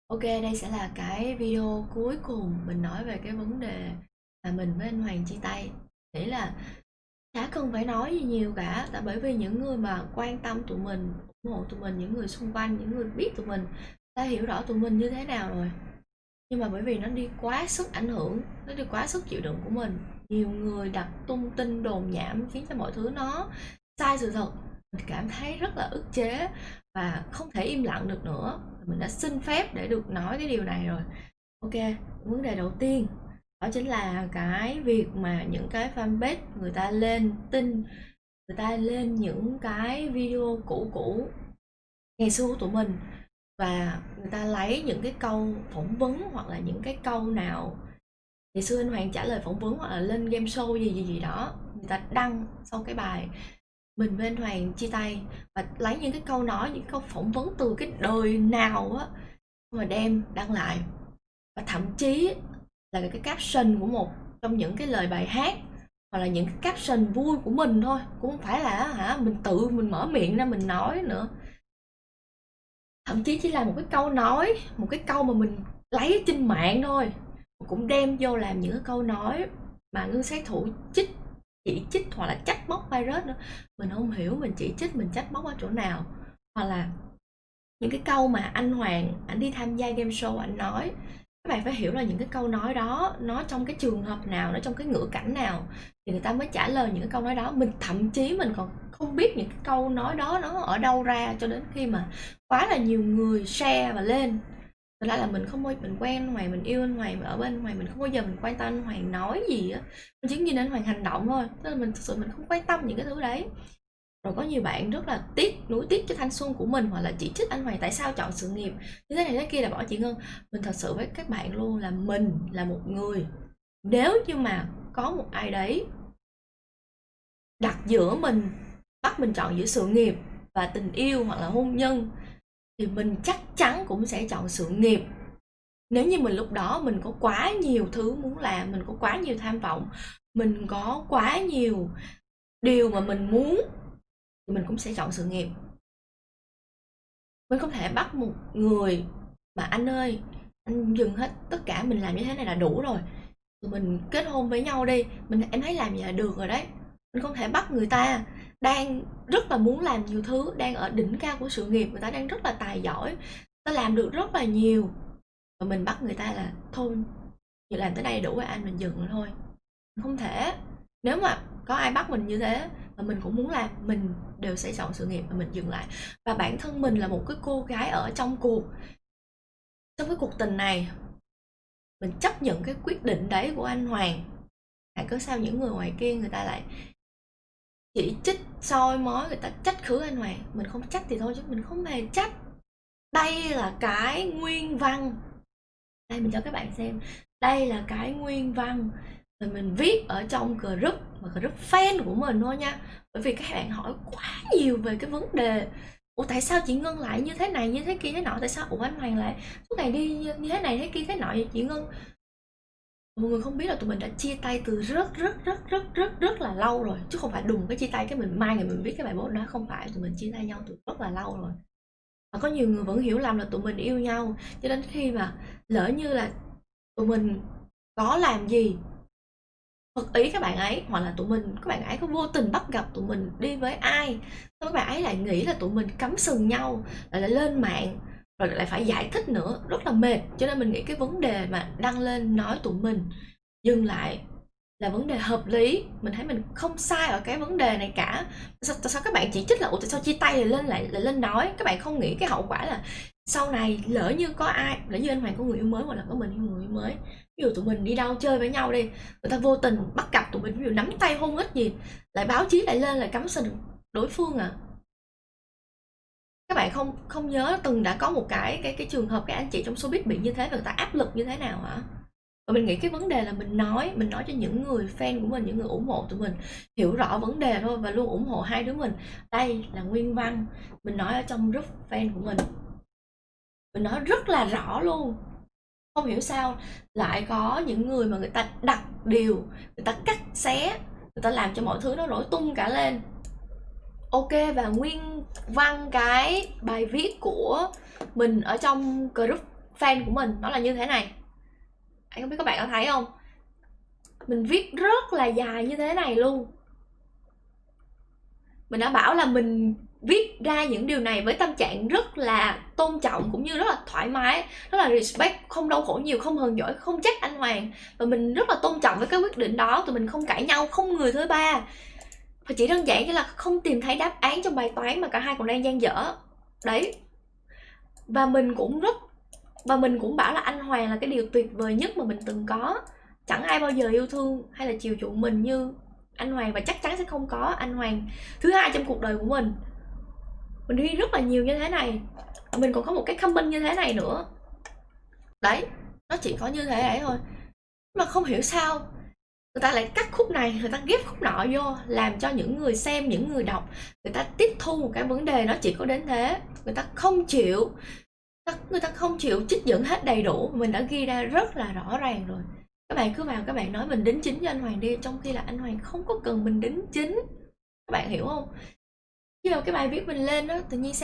Ok, đây sẽ là cái video cuối cùng mình nói về cái vấn đề mà mình với anh Hoàng chia tay. Nghĩ là chả cần phải nói gì nhiều cả, tại bởi vì những người mà quan tâm tụi mình, ủng hộ tụi mình, những người xung quanh, những người biết tụi mình, ta hiểu rõ tụi mình như thế nào rồi. Nhưng mà bởi vì nó đi quá sức ảnh hưởng, nó đi quá sức chịu đựng của mình. Nhiều người đặt tung tin đồn nhảm khiến cho mọi thứ nó sai sự thật. Mình cảm thấy rất là ức chế và không thể im lặng được nữa. Mình đã xin phép để được nói cái điều này rồi. Ok, vấn đề đầu tiên đó chính là cái việc mà những cái fanpage người ta lên tin, người ta lên những cái video cũ cũ ngày xưa của tụi mình, và người ta lấy những cái câu phỏng vấn hoặc là những cái câu nào ngày xưa anh Hoàng trả lời phỏng vấn hoặc là lên game show gì đó, người ta đăng sau cái bài mình với anh Hoàng chia tay, và lấy những cái câu nói, những câu phỏng vấn từ cái đời nào á mà đem đăng lại. Và thậm chí là cái caption của một trong những cái lời bài hát, hoặc là những cái caption vui của mình thôi, cũng không phải là mình tự mình mở miệng ra mình nói nữa. Thậm chí chỉ là một cái câu nói, một cái câu mà mình lấy trên mạng thôi, cũng đem vô làm những cái câu nói mà ngư sát thủ chỉ trích hoặc là trách móc virus nữa. Mình không hiểu mình chỉ trích, mình trách móc ở chỗ nào. Hoặc là những cái câu mà anh Hoàng ảnh đi tham gia game show ảnh nói, các bạn phải hiểu là những cái câu nói đó nó trong cái trường hợp nào, nó trong cái ngữ cảnh nào thì người ta mới trả lời những cái câu nói đó. Mình thậm chí mình còn không biết những cái câu nói đó nó ở đâu ra, cho đến khi mà quá là nhiều người share và lên. Thật ra là mình không bao mình quen anh Hoàng, mình yêu anh Hoàng, ở bên anh Hoàng mình không bao giờ mình quan tâm anh Hoàng nói gì á, mình chỉ nhìn anh Hoàng hành động thôi, tức là mình thực sự mình không quan tâm những cái thứ đấy. Rồi có nhiều bạn rất là nuối tiếc cho thanh xuân của mình, hoặc là chỉ trích anh Hoàng tại sao chọn sự nghiệp như thế này thế kia là bỏ chị Ngân. Mình thật sự với các bạn luôn là mình là một người, nếu như mà có một ai đấy đặt giữa mình, bắt mình chọn giữa sự nghiệp và tình yêu hoặc là hôn nhân, thì mình chắc chắn cũng sẽ chọn sự nghiệp. Nếu như mình lúc đó mình có quá nhiều thứ muốn làm, mình có quá nhiều tham vọng, mình có quá nhiều điều mà mình muốn, thì mình cũng sẽ chọn sự nghiệp. Mình không thể bắt một người mà anh ơi, anh dừng hết tất cả, mình làm như thế này là đủ rồi, tụi mình kết hôn với nhau đi, em thấy làm vậy là được rồi đấy. Mình không thể bắt người ta đang rất là muốn làm nhiều thứ, đang ở đỉnh cao của sự nghiệp, người ta đang rất là tài giỏi, ta làm được rất là nhiều, và mình bắt người ta là thôi, giờ làm tới đây đủ rồi anh, mình dừng rồi thôi. Không thể. Nếu mà có ai bắt mình như thế và mình cũng muốn làm, mình đều sẽ chọn sự nghiệp và mình dừng lại. Và bản thân mình là một cái cô gái ở trong cái cuộc tình này, mình chấp nhận cái quyết định đấy của anh Hoàng. Tại cớ sao những người ngoài kia người ta lại chỉ trích, soi mói, người ta trách khứ anh Hoàng. Mình không trách thì thôi chứ mình không hề trách. Đây là cái nguyên văn. Đây mình cho các bạn xem. Đây là cái nguyên văn mà mình viết ở trong group, mà group fan của mình thôi nha. Bởi vì các bạn hỏi quá nhiều về cái vấn đề ủa tại sao chị Ngân lại như thế này, như thế kia thế nọ, tại sao ủa anh Hoàng lại suốt ngày đi như thế này thế kia thế nọ vậy chị Ngân. Mọi người không biết là tụi mình đã chia tay từ rất là lâu rồi, chứ không phải đùng cái chia tay cái mình mai ngày mình viết cái bài post đó, không phải, tụi mình chia tay nhau từ rất là lâu rồi. Và có nhiều người vẫn hiểu lầm là tụi mình yêu nhau, cho đến khi mà lỡ như là tụi mình có làm gì phật ý các bạn ấy, hoặc là các bạn ấy có vô tình bắt gặp tụi mình đi với ai, các bạn ấy lại nghĩ là tụi mình cắm sừng nhau, lại lên mạng rồi lại phải giải thích nữa, rất là mệt. Cho nên mình nghĩ cái vấn đề mà đăng lên nói tụi mình dừng lại là vấn đề hợp lý. Mình thấy mình không sai ở cái vấn đề này cả. Tại sao các bạn chỉ trích là ủa tại sao chia tay lại lên nói, các bạn không nghĩ cái hậu quả là sau này lỡ như có ai, lỡ như anh Hoàng có người yêu mới hoặc là có mình yêu người yêu mới, ví dụ tụi mình đi đâu chơi với nhau đi, người ta vô tình bắt gặp tụi mình ví dụ nắm tay hôn ích gì, lại báo chí lại lên lại cắm sừng đối phương à. Các bạn không nhớ từng đã có một cái trường hợp cái anh chị trong showbiz bị như thế và người ta áp lực như thế nào hả? Và mình nghĩ cái vấn đề là mình nói cho những người fan của mình, những người ủng hộ tụi mình hiểu rõ vấn đề thôi, và luôn ủng hộ hai đứa mình. Đây là nguyên văn mình nói ở trong group fan của mình nói rất là rõ luôn. Không hiểu sao lại có những người mà người ta đặt điều, người ta cắt xé, người ta làm cho mọi thứ nó nổi tung cả lên. Ok, và nguyên văn cái bài viết của mình ở trong group fan của mình nó là như thế này. Anh không biết các bạn có thấy không? Mình viết rất là dài như thế này luôn. Mình đã bảo là mình viết ra những điều này với tâm trạng rất là tôn trọng cũng như rất là thoải mái, rất là respect, không đau khổ nhiều, không hờn dỗi, không trách anh Hoàng. Và mình rất là tôn trọng với cái quyết định đó, tụi mình không cãi nhau, không người thứ ba. Và chỉ đơn giản như là không tìm thấy đáp án trong bài toán mà cả hai còn đang dang dở. Đấy. Và mình cũng bảo là anh Hoàng là cái điều tuyệt vời nhất mà mình từng có. Chẳng ai bao giờ yêu thương hay là chiều chuộng mình như anh Hoàng, và chắc chắn sẽ không có anh Hoàng thứ hai trong cuộc đời của mình. Mình ghi rất là nhiều như thế này. Mình còn có một cái comment như thế này nữa. Đấy, nó chỉ có như thế đấy thôi. Mà không hiểu sao người ta lại cắt khúc này, người ta ghép khúc nọ vô, làm cho những người xem, những người đọc, người ta tiếp thu một cái vấn đề nó chỉ có đến thế. Người ta không chịu, người ta không chịu trích dẫn hết đầy đủ. Mình đã ghi ra rất là rõ ràng rồi. Các bạn cứ vào các bạn nói mình đính chính cho anh Hoàng đi, trong khi là anh Hoàng không có cần mình đính chính. Các bạn hiểu không? Khi mà cái bài viết mình lên đó, tự nhiên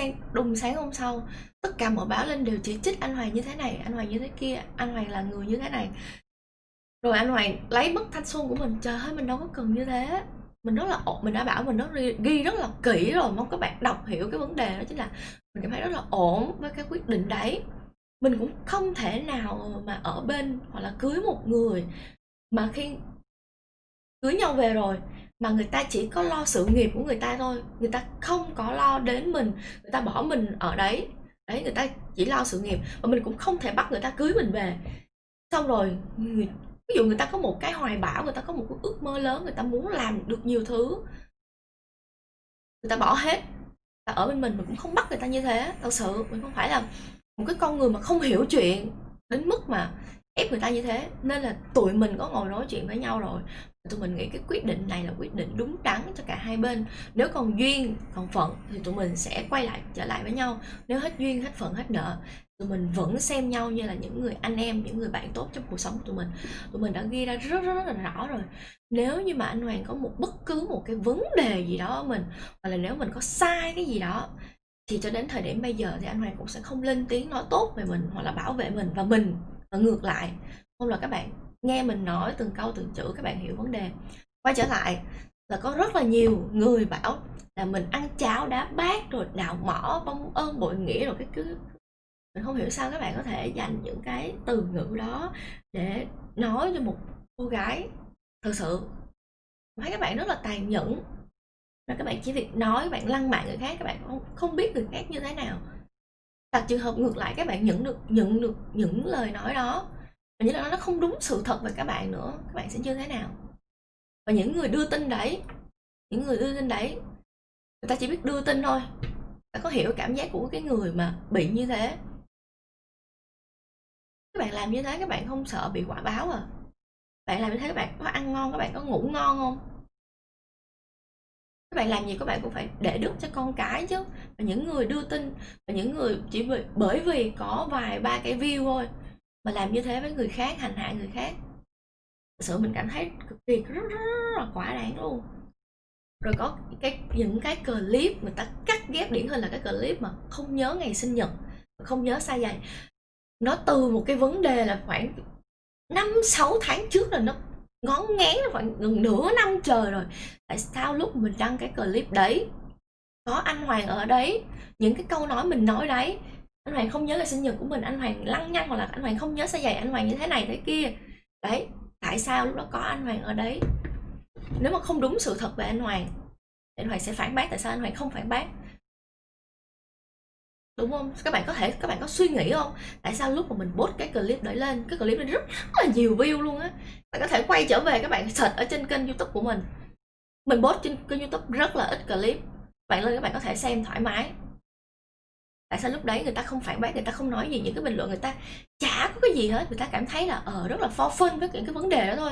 sáng hôm sau tất cả mọi báo lên đều chỉ trích anh Hoàng như thế này, anh Hoàng như thế kia, anh Hoàng là người như thế này, rồi anh Hoàng lấy mất thanh xuân của mình. Trời ơi, mình đâu có cần như thế. Mình rất là ổn, mình đã bảo mình nó ghi rất là kỹ rồi, mong các bạn đọc hiểu cái vấn đề đó chính là mình cảm thấy rất là ổn với cái quyết định đấy. Mình cũng không thể nào mà ở bên hoặc là cưới một người mà khi cưới nhau về rồi mà người ta chỉ có lo sự nghiệp của người ta thôi, người ta không có lo đến mình, người ta bỏ mình ở đấy. Đấy, người ta chỉ lo sự nghiệp, và mình cũng không thể bắt người ta cưới mình về. Xong rồi ví dụ người ta có một cái hoài bão, người ta có một cái ước mơ lớn, người ta muốn làm được nhiều thứ, người ta bỏ hết, ta ở bên mình cũng không bắt người ta như thế. Thật sự mình không phải là một cái con người mà không hiểu chuyện đến mức mà ép người ta như thế. Nên là tụi mình có ngồi nói chuyện với nhau rồi, tụi mình nghĩ cái quyết định này là quyết định đúng đắn cho cả hai bên. Nếu còn duyên còn phận thì tụi mình sẽ quay lại trở lại với nhau. Nếu hết duyên hết phận hết nợ, tụi mình vẫn xem nhau như là những người anh em, những người bạn tốt trong cuộc sống của tụi mình. Tụi mình đã ghi ra rất là rõ rồi. Nếu như mà anh Hoàng có bất cứ một cái vấn đề gì đó ở mình, hoặc là nếu mình có sai cái gì đó, thì cho đến thời điểm bây giờ thì anh Hoàng cũng sẽ không lên tiếng nói tốt về mình hoặc là bảo vệ mình. Và ngược lại, không là các bạn nghe mình nói từng câu từng chữ các bạn hiểu vấn đề. Quay trở lại là có rất là nhiều người bảo là mình ăn cháo đá bát rồi đào mỏ bông ơn bội nghĩa rồi cái cứ. Mình không hiểu sao các bạn có thể dành những cái từ ngữ đó để nói cho một cô gái. Thực sự thấy các bạn rất là tàn nhẫn, và các bạn chỉ việc nói, các bạn lăng mạ người khác, các bạn không biết người khác như thế nào. Và trường hợp ngược lại, các bạn nhận được những lời nói đó, và những lời nói nó không đúng sự thật về các bạn nữa, các bạn sẽ như thế nào? Và những người đưa tin đấy, người ta chỉ biết đưa tin thôi. Bạn có hiểu cảm giác của cái người mà bị như thế? Các bạn làm như thế các bạn không sợ bị quả báo à? Bạn làm như thế các bạn có ăn ngon, các bạn có ngủ ngon không? Các bạn làm gì các bạn cũng phải để đức cho con cái chứ. Và những người đưa tin, và những người chỉ bởi vì có vài ba cái view thôi mà làm như thế với người khác, hành hạ người khác, thật sự mình cảm thấy cực kỳ rất là quá đáng luôn. Rồi có những cái clip người ta cắt ghép, điển hình là cái clip mà không nhớ ngày sinh nhật, không nhớ sai giày. Nó từ một cái vấn đề là khoảng 5-6 tháng trước, là nó ngón ngán khoảng gần nửa năm trời rồi. Tại sao lúc mình đăng cái clip đấy có anh Hoàng ở đấy, những cái câu nói mình nói đấy, anh Hoàng không nhớ ngày sinh nhật của mình, anh Hoàng lăng nhăng, hoặc là anh Hoàng không nhớ sai giày, anh Hoàng như thế này thế kia đấy. Tại sao lúc đó có anh Hoàng ở đấy? Nếu mà không đúng sự thật về anh Hoàng thì anh Hoàng sẽ phản bác. Tại sao anh Hoàng không phản bác? Đúng không? Các bạn có suy nghĩ không? Tại sao lúc mà mình post cái clip đấy lên, cái clip này rất là nhiều view luôn á. Bạn có thể quay trở về các bạn search ở trên kênh YouTube của mình. Mình post trên kênh YouTube rất là ít clip. Bạn lên các bạn có thể xem thoải mái. Tại sao lúc đấy người ta không phản bác, người ta không nói gì, những cái bình luận người ta chả có cái gì hết, người ta cảm thấy là rất là for fun với những cái vấn đề đó thôi.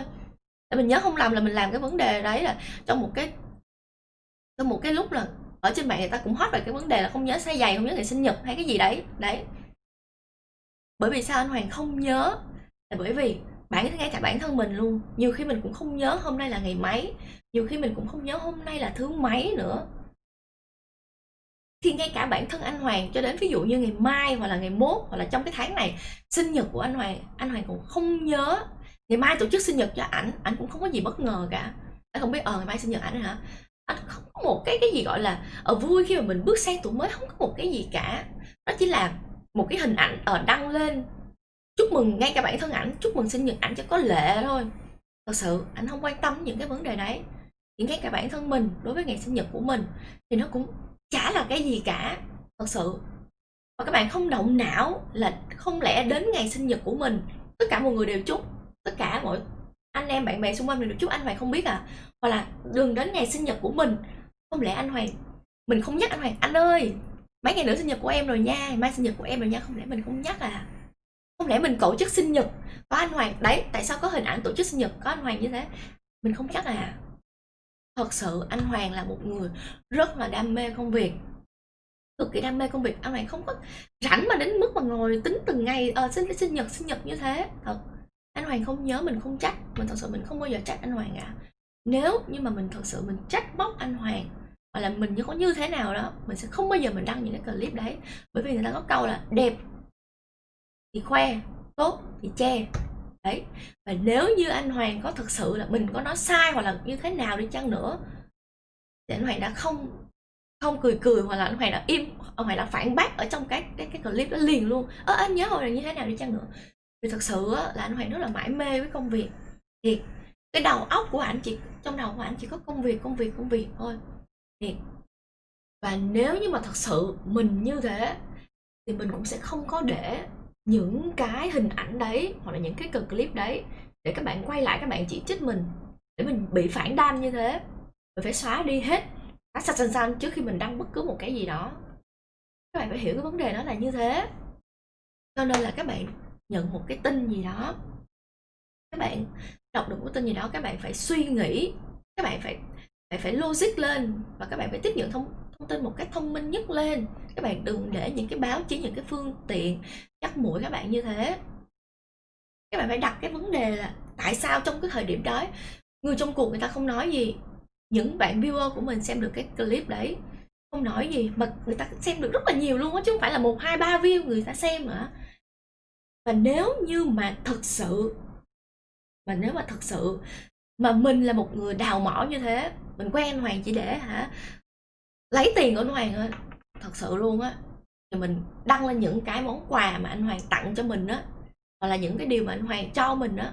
Tại mình nhớ không lầm là mình làm cái vấn đề đấy là trong một cái lúc là ở trên mạng người ta cũng hot về cái vấn đề là không nhớ size giày, không nhớ ngày sinh nhật hay cái gì đấy. Đấy. Bởi vì sao anh Hoàng không nhớ? Là bởi vì ngay cả bản thân mình luôn, nhiều khi mình cũng không nhớ hôm nay là ngày mấy, nhiều khi mình cũng không nhớ hôm nay là thứ mấy nữa. Thì ngay cả bản thân anh Hoàng cho đến ví dụ như ngày mai hoặc là ngày mốt hoặc là trong cái tháng này sinh nhật của anh Hoàng cũng không nhớ. Ngày mai tổ chức sinh nhật cho ảnh cũng không có gì bất ngờ cả. Anh không biết ngày mai sinh nhật ảnh hả? Anh không có một cái gì gọi là vui khi mà mình bước sang tuổi mới, không có một cái gì cả. Đó chỉ là một cái hình ảnh đăng lên chúc mừng, ngay cả bản thân ảnh chúc mừng sinh nhật ảnh cho có lệ thôi. Thật sự anh không quan tâm những cái vấn đề đấy. Thì ngay cả bản thân mình đối với ngày sinh nhật của mình thì nó cũng chả là cái gì cả, thật sự. Và các bạn không động não là không lẽ đến ngày sinh nhật của mình tất cả mọi người đều chúc, tất cả mọi anh em bạn bè xung quanh mình đều chúc, anh Hoàng không biết à? Hoặc là đừng đến ngày sinh nhật của mình, không lẽ mình không nhắc anh Hoàng, anh ơi mấy ngày nữa sinh nhật của em rồi nha, mai sinh nhật của em rồi nha, không lẽ mình không nhắc à? Không lẽ mình tổ chức sinh nhật có anh Hoàng đấy, tại sao có hình ảnh tổ chức sinh nhật có anh Hoàng như thế mình không nhắc à? Thật sự anh Hoàng là một người rất là đam mê công việc, cực kỳ đam mê công việc. Anh Hoàng không có rảnh mà đến mức mà ngồi tính từng ngày sinh nhật như thế. Thật, anh Hoàng không nhớ, mình không trách, mình thật sự mình không bao giờ trách anh Hoàng cả. Nếu như mà mình thật sự mình trách móc anh Hoàng hoặc là mình có như thế nào đó, mình sẽ không bao giờ mình đăng những cái clip đấy. Bởi vì người ta có câu là đẹp thì khoe, tốt thì che đấy. Và nếu như anh Hoàng có thực sự là mình có nói sai hoặc là như thế nào đi chăng nữa thì anh Hoàng đã không cười hoặc là anh Hoàng đã im, anh Hoàng đã phản bác ở trong cái clip đó liền luôn. Anh nhớ hồi là như thế nào đi chăng nữa, vì thật sự là anh Hoàng rất là mải mê với công việc. Thì cái đầu óc của ảnh trong đầu của ảnh chỉ có công việc thôi. Thiệt. Và nếu như mà thật sự mình như thế thì mình cũng sẽ không có để những cái hình ảnh đấy hoặc là những cái clip đấy để các bạn quay lại các bạn chỉ trích mình, để mình bị phản đam như thế. Mình phải xóa đi hết, xóa xanh trước khi mình đăng bất cứ một cái gì đó. Các bạn phải hiểu cái vấn đề đó là như thế. Cho nên là các bạn nhận một cái tin gì đó, các bạn đọc được một tin gì đó, các bạn phải suy nghĩ, các bạn phải logic lên và các bạn phải tiếp nhận thông tin một cách thông minh nhất lên. Các bạn đừng để những cái báo chí, những cái phương tiện dắt mũi các bạn như thế. Các bạn phải đặt cái vấn đề là tại sao trong cái thời điểm đó người trong cuộc người ta không nói gì, những bạn viewer của mình xem được cái clip đấy không nói gì mà người ta xem được rất là nhiều luôn á, chứ không phải là 1, 2, 3 view người ta xem hả. Và nếu như mà thật sự mà mình là một người đào mỏ như thế, mình quen anh Hoàng chỉ để lấy tiền của anh Hoàng thôi, thật sự luôn á, thì mình đăng lên những cái món quà mà anh Hoàng tặng cho mình á, hoặc là những cái điều mà anh Hoàng cho mình á,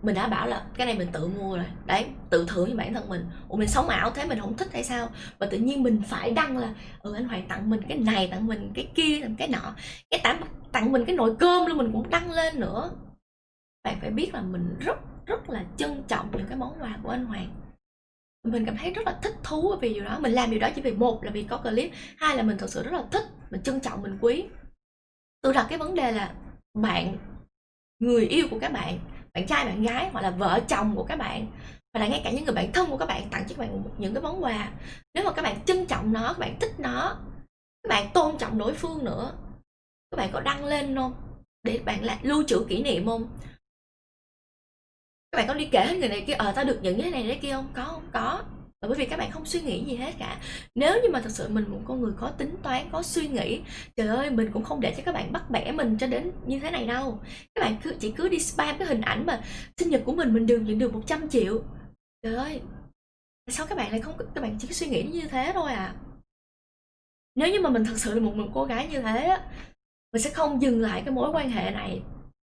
mình đã bảo là cái này mình tự mua rồi đấy, tự thưởng cho bản thân mình. Mình sống ảo thế mình không thích hay sao mà tự nhiên mình phải đăng là anh Hoàng tặng mình cái này, tặng mình cái kia, tặng cái nọ, cái tặng mình cái nồi cơm luôn mình cũng đăng lên nữa. Bạn phải biết là mình rất là trân trọng những cái món quà của anh Hoàng. Mình cảm thấy rất là thích thú vì điều đó. Mình làm điều đó chỉ vì một là vì có clip, hai là mình thật sự rất là thích, mình trân trọng, mình quý. Tự đặt cái vấn đề là bạn, người yêu của các bạn, bạn trai bạn gái hoặc là vợ chồng của các bạn, hoặc là ngay cả những người bạn thân của các bạn tặng cho các bạn những cái món quà, nếu mà các bạn trân trọng nó, các bạn thích nó, các bạn tôn trọng đối phương nữa, các bạn có đăng lên không để bạn lưu trữ kỷ niệm không? Các bạn có đi kể hết người này kia tao được những cái này đấy kia không? Có. Và bởi vì các bạn không suy nghĩ gì hết cả. Nếu như mà thật sự mình một con người có tính toán, có suy nghĩ, trời ơi mình cũng không để cho các bạn bắt bẻ mình cho đến như thế này đâu. Các bạn chỉ cứ đi spam cái hình ảnh mà sinh nhật của mình nhận được 100 triệu. Trời ơi, sao các bạn lại không, các bạn chỉ suy nghĩ như thế thôi à. Nếu như mà mình thật sự là một cô gái như thế á, mình sẽ không dừng lại cái mối quan hệ này,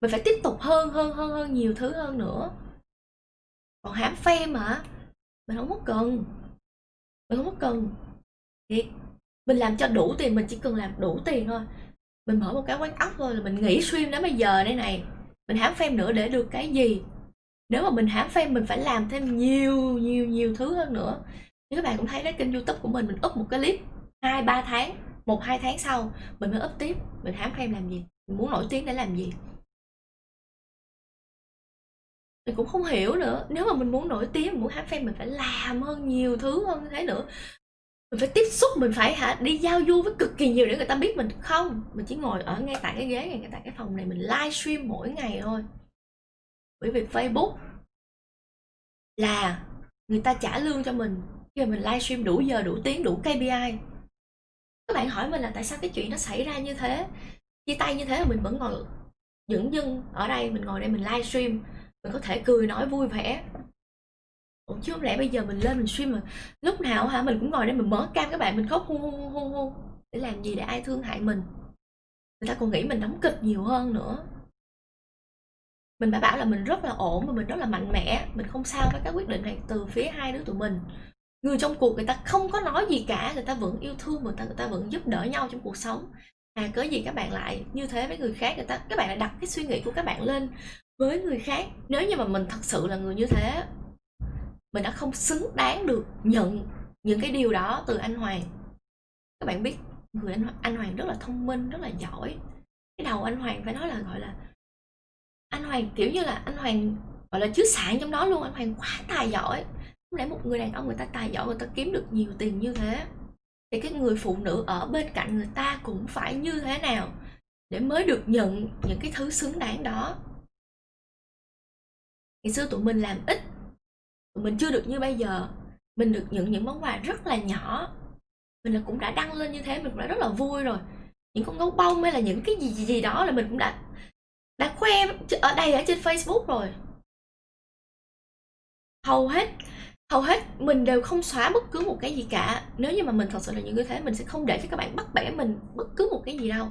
mình phải tiếp tục hơn nhiều thứ hơn nữa. Còn hãm fame hả? Mình không có cần. Thiệt, mình làm cho đủ tiền, mình chỉ cần làm đủ tiền thôi. Mình mở một cái quán ốc thôi là mình nghỉ stream đến bây giờ đây này. Mình hãm fame nữa để được cái gì? Nếu mà mình hãm fame mình phải làm thêm nhiều thứ hơn nữa. Như các bạn cũng thấy đấy, kênh YouTube của mình up một cái clip 2-3 tháng, 1-2 tháng sau mình mới up tiếp. Mình hãm fame làm gì? Mình muốn nổi tiếng để làm gì? Mình cũng không hiểu nữa. Nếu mà mình muốn nổi tiếng, mình muốn hãm fame mình phải làm hơn nhiều thứ hơn như thế nữa. Mình phải tiếp xúc, mình phải đi giao du với cực kỳ nhiều để người ta biết mình. Không, mình chỉ ngồi ở ngay tại cái ghế, ngay tại cái phòng này mình livestream mỗi ngày thôi. Bởi vì Facebook là người ta trả lương cho mình khi mà mình livestream đủ giờ, đủ tiếng, đủ KPI. Các bạn hỏi mình là tại sao cái chuyện nó xảy ra như thế, chia tay như thế mà mình vẫn còn dửng dưng ở đây, mình ngồi đây mình livestream, mình có thể cười nói vui vẻ. Ủa chứ không lẽ bây giờ mình lên mình stream mà lúc nào hả mình cũng ngồi đây mình mở cam các bạn, mình khóc hu hu hu hu hu để làm gì, để ai thương hại mình, người ta còn nghĩ mình đóng kịch nhiều hơn nữa. Mình đã bảo là mình rất là ổn và mình rất là mạnh mẽ, mình không sao với các quyết định này từ phía hai đứa tụi mình. Người trong cuộc người ta không có nói gì cả, người ta vẫn yêu thương người ta vẫn giúp đỡ nhau trong cuộc sống. Cớ gì các bạn lại như thế với người khác, các bạn lại đặt cái suy nghĩ của các bạn lên với người khác. Nếu như mà mình thật sự là người như thế, mình đã không xứng đáng được nhận những cái điều đó từ anh Hoàng. Các bạn biết anh Hoàng rất là thông minh, rất là giỏi. Cái đầu anh Hoàng phải nói là gọi là anh Hoàng kiểu như là anh Hoàng gọi là chứa sạn trong đó luôn. Anh Hoàng quá tài giỏi. Không lẽ một người đàn ông người ta tài giỏi, người ta kiếm được nhiều tiền như thế, thì cái người phụ nữ ở bên cạnh người ta cũng phải như thế nào để mới được nhận những cái thứ xứng đáng đó. Ngày xưa tụi mình làm ít, tụi mình chưa được như bây giờ, mình được nhận những món quà rất là nhỏ, mình là cũng đã đăng lên như thế, mình cũng đã rất là vui rồi. Những con gấu bông hay là những cái gì đó là mình cũng đã khoe ở đây ở trên Facebook rồi. Hầu hết mình đều không xóa bất cứ một cái gì cả. Nếu như mà mình thật sự là những như thế, mình sẽ không để cho các bạn bắt bẻ mình bất cứ một cái gì đâu.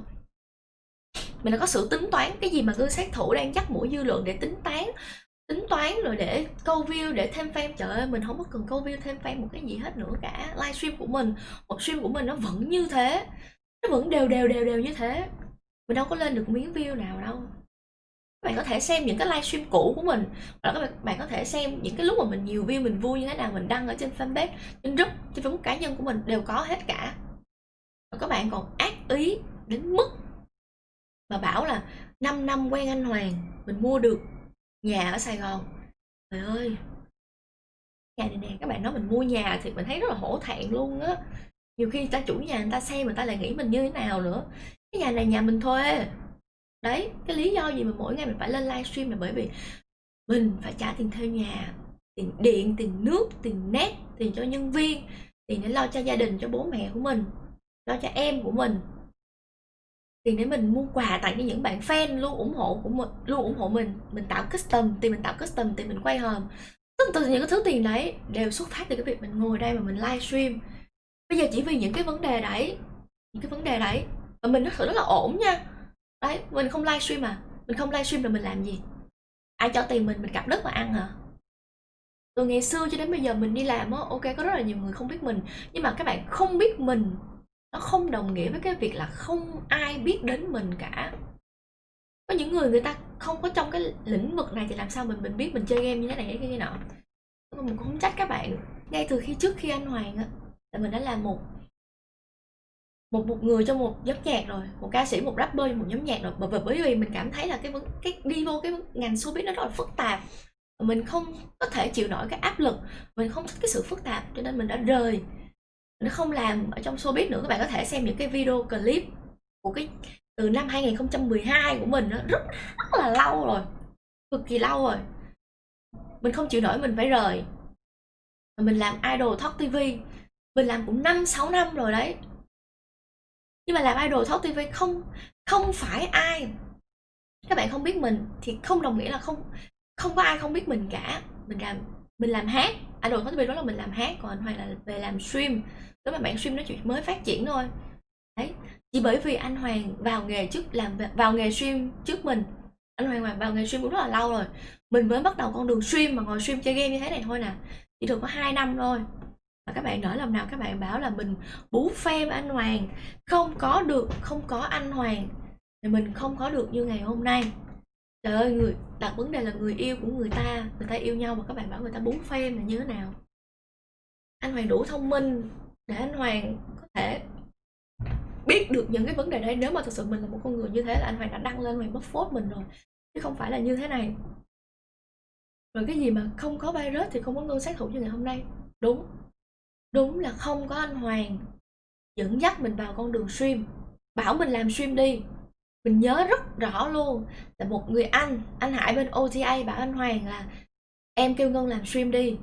Mình đã có sự tính toán, cái gì mà gương sát thủ đang dắt mũi dư luận để tính toán rồi để câu view, để thêm fan. Trời ơi, mình không có cần câu view thêm fan một cái gì hết nữa cả. Livestream của mình, một stream của mình nó vẫn như thế, nó vẫn đều như thế. Mình đâu có lên được miếng view nào đâu. Các bạn có thể xem những cái livestream cũ của mình, hoặc là các bạn có thể xem những cái lúc mà mình nhiều view, mình vui như thế nào, mình đăng ở trên fanpage, trên group, trên Facebook cá nhân của mình đều có hết cả. Và các bạn còn ác ý đến mức mà bảo là 5 năm quen anh Hoàng, mình mua được nhà ở Sài Gòn. Trời ơi, nhà này nè, các bạn nói mình mua nhà thì mình thấy rất là hổ thẹn luôn á. Nhiều khi người ta chủ nhà người ta xem, người ta lại nghĩ mình như thế nào nữa. Cái nhà này nhà mình thuê. Đấy, cái lý do gì mà mỗi ngày mình phải lên livestream là bởi vì mình phải trả tiền thuê nhà, tiền điện, tiền nước, tiền net, tiền cho nhân viên, tiền để lo cho gia đình, cho bố mẹ của mình, lo cho em của mình, tiền để mình mua quà tặng cho những bạn fan luôn ủng hộ của mình, luôn ủng hộ mình tạo custom, tiền mình quay hòm. Tất từ những cái thứ tiền đấy đều xuất phát từ cái việc mình ngồi đây mà mình livestream. Bây giờ chỉ vì những cái vấn đề đấy, và mình thật sự rất là ổn nha. Đấy, mình không livestream mà, mình không livestream rồi mình làm gì? Ai cho tiền mình cặp đất mà ăn hả? Từ ngày xưa cho đến bây giờ mình đi làm á, ok có rất là nhiều người không biết mình, nhưng mà các bạn không biết mình nó không đồng nghĩa với cái việc là không ai biết đến mình cả. Có những người người ta không có trong cái lĩnh vực này thì làm sao mình biết mình chơi game như thế này hay cái nọ. Mình cũng không trách các bạn. Ngay từ trước khi anh Hoàng á, là mình đã là một người trong một nhóm nhạc rồi, một ca sĩ, một rapper trong một nhóm nhạc rồi. Bởi vì mình cảm thấy là cái đi vô cái ngành showbiz nó rất là phức tạp, mình không có thể chịu nổi cái áp lực, mình không thích cái sự phức tạp, cho nên mình đã rời, mình không làm ở trong showbiz nữa. Các bạn có thể xem những cái video clip của cái từ năm 2012 của mình, nó rất là lâu rồi, cực kỳ lâu rồi. Mình không chịu nổi, mình phải rời. Mình làm idol Talk TV, mình làm cũng 5-6 năm rồi đấy. Nhưng mà làm idol Talk TV không phải ai các bạn không biết mình thì không đồng nghĩa là không có ai không biết mình cả. Mình làm hát, idol Talk TV đó là mình làm hát, còn anh Hoàng là về làm stream. Nếu mà bạn stream nó chỉ mới phát triển thôi. Đấy, chỉ bởi vì anh Hoàng vào nghề stream trước mình. Anh Hoàng vào nghề stream cũng rất là lâu rồi. Mình mới bắt đầu con đường stream mà ngồi stream chơi game như thế này thôi nè, chỉ được có 2 năm thôi. Và các bạn nỡ lòng nào các bạn bảo là mình bú phêm anh Hoàng, không có anh Hoàng thì mình không có được như ngày hôm nay. Trời ơi, người đặt vấn đề là người yêu của người ta yêu nhau mà các bạn bảo người ta bú phêm là như thế nào? Anh Hoàng đủ thông minh để anh Hoàng có thể biết được những cái vấn đề đấy. Nếu mà thực sự mình là một con người như thế là anh Hoàng đã đăng lên, Hoàng bóc phốt mình rồi, chứ không phải là như thế này. Rồi cái gì mà không có virus thì không có ngân sát thủ như ngày hôm nay. Đúng là không có anh Hoàng dẫn dắt mình vào con đường stream, bảo mình làm stream đi. Mình nhớ rất rõ luôn là một người anh Hải bên OTA bảo anh Hoàng là em kêu Ngân làm stream đi.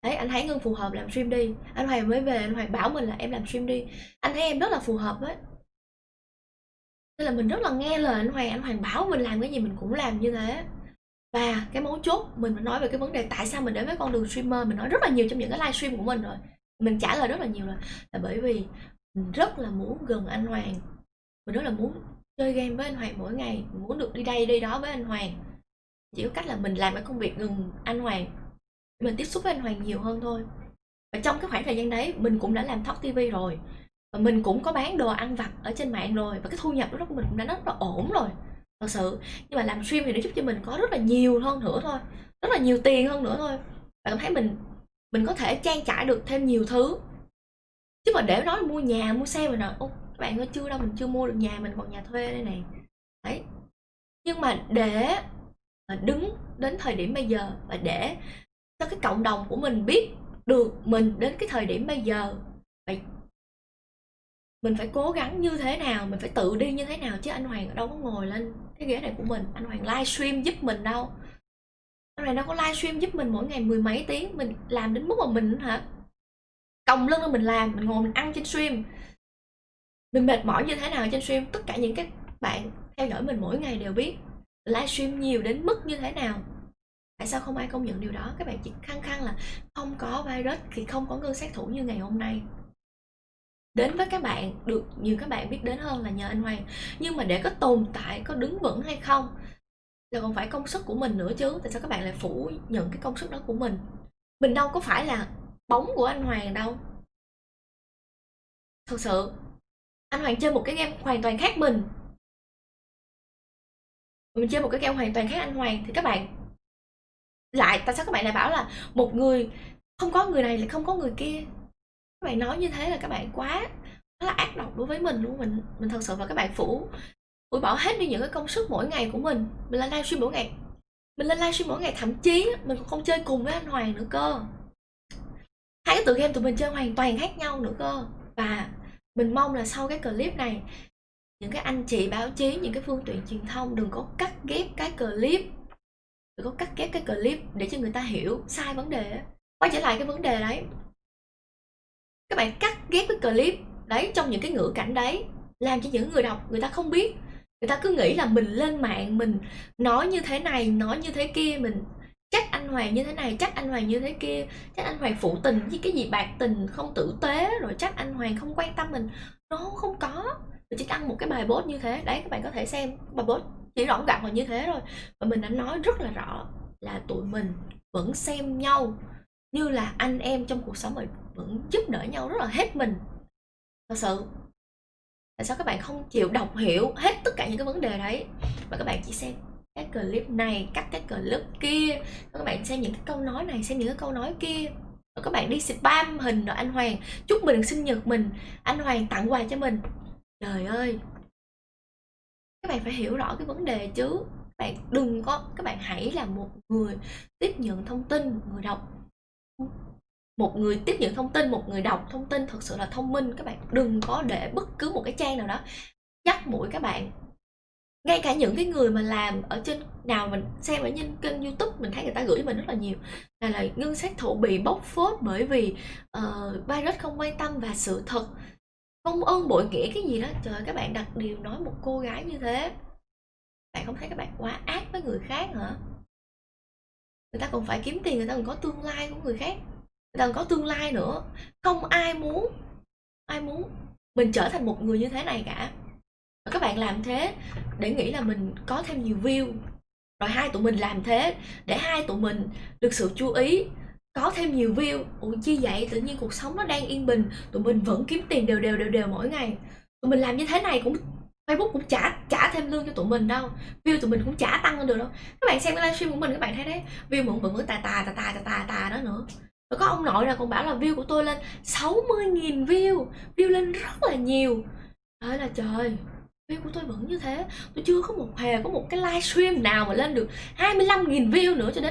Đấy, anh thấy Ngân phù hợp làm stream đi. Anh Hoàng mới về, anh Hoàng bảo mình là em làm stream đi. Anh thấy em rất là phù hợp ấy. Nên là mình rất là nghe lời anh Hoàng bảo mình làm cái gì mình cũng làm như thế. Và cái mấu chốt mình nói về cái vấn đề tại sao mình đến với con đường streamer, mình nói rất là nhiều trong những cái livestream của mình rồi. Mình trả lời rất là nhiều rồi. Là bởi vì mình rất là muốn gần anh Hoàng. Mình rất là muốn chơi game với anh Hoàng mỗi ngày, mình muốn được đi đây đi đó với anh Hoàng. Chỉ có cách là mình làm cái công việc gần anh Hoàng, mình tiếp xúc với anh Hoàng nhiều hơn thôi. Và trong cái khoảng thời gian đấy mình cũng đã làm Talk TV rồi, và mình cũng có bán đồ ăn vặt ở trên mạng rồi, và cái thu nhập đó của mình cũng đã rất là ổn rồi thật sự. Nhưng mà làm stream thì nó giúp cho mình có rất là nhiều hơn nữa thôi, rất là nhiều tiền hơn nữa thôi, và cảm thấy mình có thể trang trải được thêm nhiều thứ. Chứ mà để nói mua nhà mua xe mình nói các bạn ơi, chưa đâu, mình chưa mua được nhà, mình còn nhà thuê đây này. Đấy, nhưng mà để đứng đến thời điểm bây giờ, và để cho cái cộng đồng của mình biết được mình đến cái thời điểm bây giờ, vậy mình phải cố gắng như thế nào, mình phải tự đi như thế nào, chứ anh Hoàng đâu có ngồi lên cái ghế này của mình, anh Hoàng livestream giúp mình đâu. Anh Hoàng đâu có livestream giúp mình mỗi ngày 10 mấy tiếng, mình làm đến mức mà mình hả còng lưng lên mình làm, mình ngồi mình ăn trên stream, mình mệt mỏi như thế nào trên stream. Tất cả những cái bạn theo dõi mình mỗi ngày đều biết livestream nhiều đến mức như thế nào. Tại sao không ai công nhận điều đó? Các bạn chỉ khăng khăng là không có virus thì không có Ngân sát thủ như ngày hôm nay. Đến với các bạn, được nhiều các bạn biết đến hơn là nhờ anh Hoàng. Nhưng mà để có tồn tại, có đứng vững hay không là còn phải công sức của mình nữa chứ. Tại sao các bạn lại phủ nhận cái công sức đó của mình? Mình đâu có phải là bóng của anh Hoàng đâu. Thật sự, anh Hoàng chơi một cái game hoàn toàn khác mình chơi một cái game hoàn toàn khác anh Hoàng, thì các bạn lại, tại sao các bạn lại bảo là một người không có người này lại không có người kia? Các bạn nói như thế là các bạn quá là ác độc đối với mình luôn. Mình thật sự, và các bạn phủi bỏ hết đi những cái công sức mỗi ngày của mình. Mình lên livestream mỗi ngày, thậm chí mình còn không chơi cùng với anh Hoàng nữa cơ. Hai cái tựa game tụi mình chơi hoàn toàn khác nhau nữa cơ. Và mình mong là sau cái clip này, những cái anh chị báo chí, những cái phương tiện truyền thông đừng có cắt ghép cái clip để cho người ta hiểu sai vấn đề. Quay trở lại cái vấn đề đấy, các bạn cắt ghép cái clip đấy trong những cái ngữ cảnh đấy, làm cho những người đọc người ta không biết, người ta cứ nghĩ là mình lên mạng mình nói như thế này nói như thế kia, mình trách anh Hoàng như thế này trách anh Hoàng như thế kia, trách anh Hoàng phụ tình với cái gì bạc tình không tử tế, rồi trách anh Hoàng không quan tâm mình. Nó không có, mình chỉ đăng một cái bài post như thế đấy, các bạn có thể xem bài post chỉ rõ gọn là như thế thôi. Và mình đã nói rất là rõ là tụi mình vẫn xem nhau như là anh em trong cuộc sống, mình vẫn giúp đỡ nhau rất là hết mình. Thật sự, tại sao các bạn không chịu đọc hiểu hết tất cả những cái vấn đề đấy, và các bạn chỉ xem cái clip này cắt cái clip kia, các bạn xem những cái câu nói này xem những cái câu nói kia, và các bạn đi spam hình rồi anh Hoàng chúc mừng sinh nhật mình, anh Hoàng tặng quà cho mình. Trời ơi, các bạn phải hiểu rõ cái vấn đề chứ. Các bạn hãy là một người tiếp nhận thông tin, người đọc, một người tiếp nhận thông tin, một người đọc thông tin thật sự là thông minh. Các bạn đừng có để bất cứ một cái trang nào đó dắt mũi các bạn. Ngay cả những cái người mà làm ở trên nào mình xem ở trên kênh YouTube, mình thấy người ta gửi cho mình rất là nhiều là Ngân sát thủ bị bóc phốt bởi vì virus không quan tâm và sự thật công ơn bội nghĩa cái gì đó. Trời, các bạn đặt điều nói một cô gái như thế, bạn không thấy các bạn quá ác với người khác hả? Người ta còn phải kiếm tiền, người ta còn có tương lai của người khác, người ta còn có tương lai nữa. Không ai muốn mình trở thành một người như thế này cả. Và các bạn làm thế để nghĩ là mình có thêm nhiều view, rồi hai tụi mình làm thế để hai tụi mình được sự chú ý, có thêm nhiều view. Ủa chi vậy? Tự nhiên cuộc sống nó đang yên bình, tụi mình vẫn kiếm tiền đều mỗi ngày. Tụi mình làm như thế này cũng Facebook cũng trả thêm lương cho tụi mình đâu, view tụi mình cũng chả tăng lên được đâu. Các bạn xem cái livestream của mình, các bạn thấy đấy, view vẫn tà đó nữa. Rồi có ông nội nào còn bảo là view của tôi lên 60.000 view lên rất là nhiều. Trời là trời, view của tôi vẫn như thế. Tôi chưa có một cái livestream nào mà lên được 25.000 view nữa cho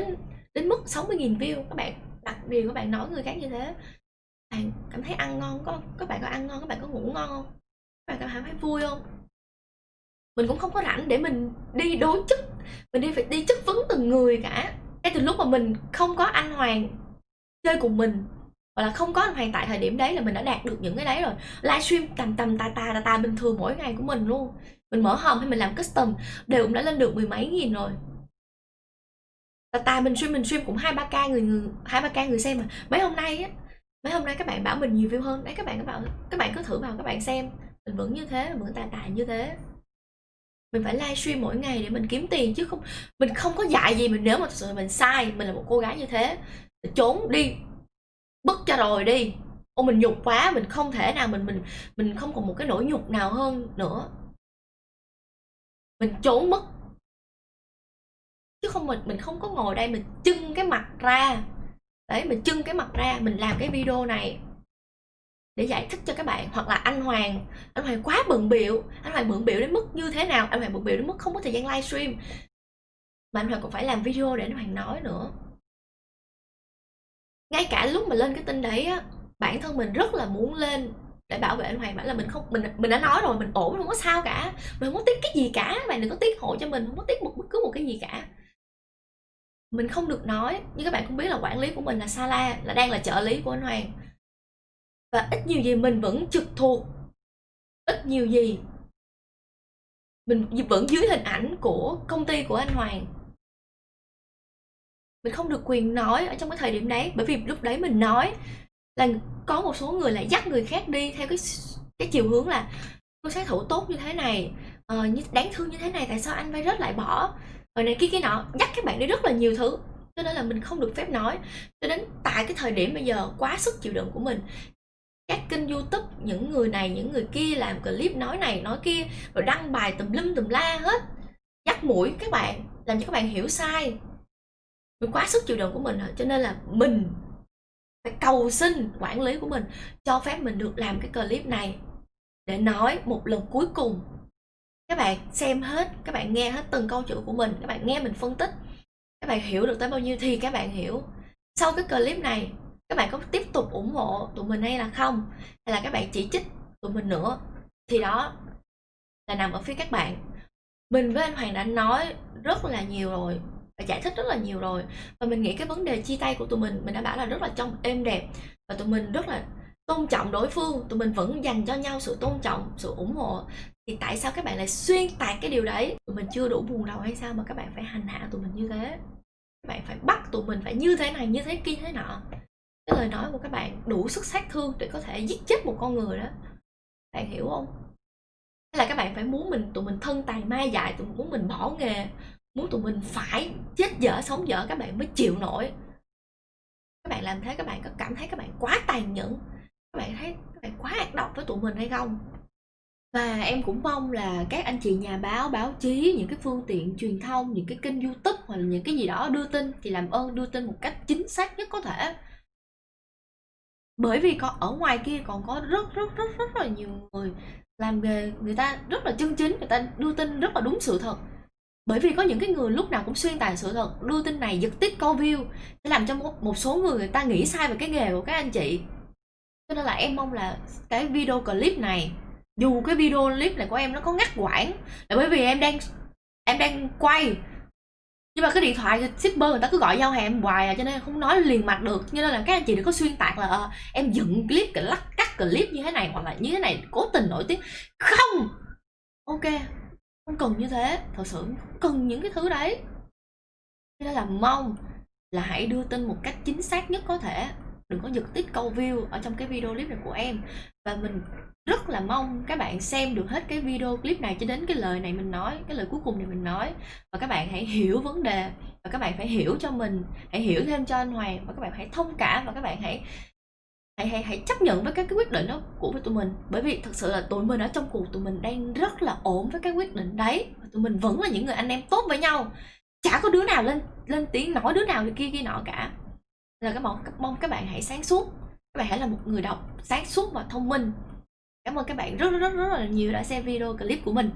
đến mức 60.000 view. Các bạn đặt điều, các bạn nói người khác như thế, bạn cảm thấy ăn ngon, các bạn có ăn ngon, các bạn có ngủ ngon không? Các bạn cảm thấy vui không? Mình cũng không có rảnh để mình đi đối chức, mình phải đi chất vấn từng người cả. Ngay từ lúc mà mình không có anh Hoàng chơi cùng mình, hoặc là không có anh Hoàng tại thời điểm đấy là mình đã đạt được những cái đấy rồi. Livestream tầm tầm tà bình thường mỗi ngày của mình luôn, mình mở hòm hay mình làm custom đều cũng đã lên được 10 mấy nghìn rồi. Mình stream cũng 2-3k người xem mà. Mấy hôm nay các bạn bảo mình nhiều view hơn đấy, các bạn cứ thử vào các bạn xem, mình vẫn như thế, mình vẫn tà như thế. Mình phải livestream mỗi ngày để mình kiếm tiền chứ không, mình không có dạy gì mình. Nếu mà thật sự mình sai, mình là một cô gái như thế, mình trốn đi bứt cho rồi đi. Ô mình nhục quá, mình không thể nào mình không còn một cái nỗi nhục nào hơn nữa, mình trốn mất chứ không. Mình không có ngồi đây mình trưng cái mặt ra đấy, mình trưng cái mặt ra mình làm cái video này để giải thích cho các bạn. Hoặc là anh Hoàng quá bận bịu, anh Hoàng bận bịu đến mức như thế nào, anh Hoàng bận bịu đến mức không có thời gian livestream mà anh Hoàng còn phải làm video để anh Hoàng nói nữa. Ngay cả lúc mà lên cái tin đấy á, bản thân mình rất là muốn lên để bảo vệ anh Hoàng, bảo là mình đã nói rồi, mình ổn, không có sao cả, mình không có tiếc cái gì cả, các bạn đừng có tiếc hộ cho mình, không có tiếc bất cứ một cái gì cả. Mình không được nói, nhưng các bạn cũng biết là quản lý của mình là Sala, là đang là trợ lý của anh Hoàng, và ít nhiều gì mình vẫn trực thuộc, ít nhiều gì mình vẫn dưới hình ảnh của công ty của anh Hoàng. Mình không được quyền nói ở trong cái thời điểm đấy, bởi vì lúc đấy mình nói là có một số người lại dắt người khác đi theo cái chiều hướng là cô sát thủ tốt như thế này, đáng thương như thế này, tại sao anh virus lại bỏ rồi này kia kia nọ, dắt các bạn đi rất là nhiều thứ, cho nên là mình không được phép nói. Cho đến tại cái thời điểm bây giờ quá sức chịu đựng của mình, các kênh YouTube, những người này những người kia làm clip nói này nói kia, rồi đăng bài tùm lum tùm la hết, dắt mũi các bạn, làm cho các bạn hiểu sai. Mình quá sức chịu đựng của mình, cho nên là mình phải cầu xin quản lý của mình cho phép mình được làm cái clip này để nói một lần cuối cùng. Các bạn xem hết, các bạn nghe hết từng câu chữ của mình, các bạn nghe mình phân tích, các bạn hiểu được tới bao nhiêu thì các bạn hiểu. Sau cái clip này các bạn có tiếp tục ủng hộ tụi mình hay là không, hay là các bạn chỉ trích tụi mình nữa, thì đó là nằm ở phía các bạn. Mình với anh Hoàng đã nói rất là nhiều rồi và giải thích rất là nhiều rồi, và mình nghĩ cái vấn đề chia tay của tụi mình đã bảo là rất là trong êm đẹp, và tụi mình rất là tôn trọng đối phương, tụi mình vẫn dành cho nhau sự tôn trọng, sự ủng hộ. Thì tại sao các bạn lại xuyên tạc cái điều đấy? Tụi mình chưa đủ buồn đầu hay sao mà các bạn phải hành hạ tụi mình như thế? Các bạn phải bắt tụi mình phải như thế này như thế kia thế nọ. Cái lời nói của các bạn đủ sức sát thương để có thể giết chết một con người đó, bạn hiểu không? Hay là các bạn phải muốn tụi mình thân tàn ma dại, tụi mình muốn mình bỏ nghề, muốn tụi mình phải chết dở sống dở các bạn mới chịu nổi. Các bạn làm thế, các bạn có cảm thấy các bạn quá tàn nhẫn, các bạn thấy các bạn quá ác độc với tụi mình hay không? Và em cũng mong là các anh chị nhà báo, báo chí, những cái phương tiện truyền thông, những cái kênh YouTube hoặc là những cái gì đó đưa tin thì làm ơn đưa tin một cách chính xác nhất có thể. Bởi vì ở ngoài kia còn có rất là nhiều người làm nghề, người ta rất là chân chính, người ta đưa tin rất là đúng sự thật. Bởi vì có những cái người lúc nào cũng xuyên tạc sự thật, đưa tin này giật tít câu view, để làm cho một số người ta nghĩ sai về cái nghề của các anh chị. Cho nên là em mong là cái video clip này, dù cái video clip này của em nó có ngắt quãng, là bởi vì em đang quay, nhưng mà cái điện thoại shipper người ta cứ gọi giao hàng hoài à, cho nên không nói liền mạch được. Cho nên là các anh chị đừng có xuyên tạc là em dựng clip, cắt clip như thế này hoặc là như thế này cố tình nổi tiếng. Không, ok, không cần như thế, thật sự không cần những cái thứ đấy. Cho nên là mong là hãy đưa tin một cách chính xác nhất có thể, đừng có giật tít câu view ở trong cái video clip này của em. Và mình rất là mong các bạn xem được hết cái video clip này cho đến cái lời này mình nói, cái lời cuối cùng này mình nói, và các bạn hãy hiểu vấn đề, và các bạn phải hiểu cho mình, hãy hiểu thêm cho anh Hoàng, và các bạn hãy thông cảm, và các bạn hãy chấp nhận với cái quyết định đó của tụi mình. Bởi vì thật sự là tụi mình ở trong cuộc, tụi mình đang rất là ổn với cái quyết định đấy, và tụi mình vẫn là những người anh em tốt với nhau, chả có đứa nào lên tiếng nói đứa nào kia nọ cả. Là mong các bạn hãy sáng suốt, các bạn hãy là một người đọc sáng suốt và thông minh. Cảm ơn các bạn rất là nhiều đã xem video clip của mình.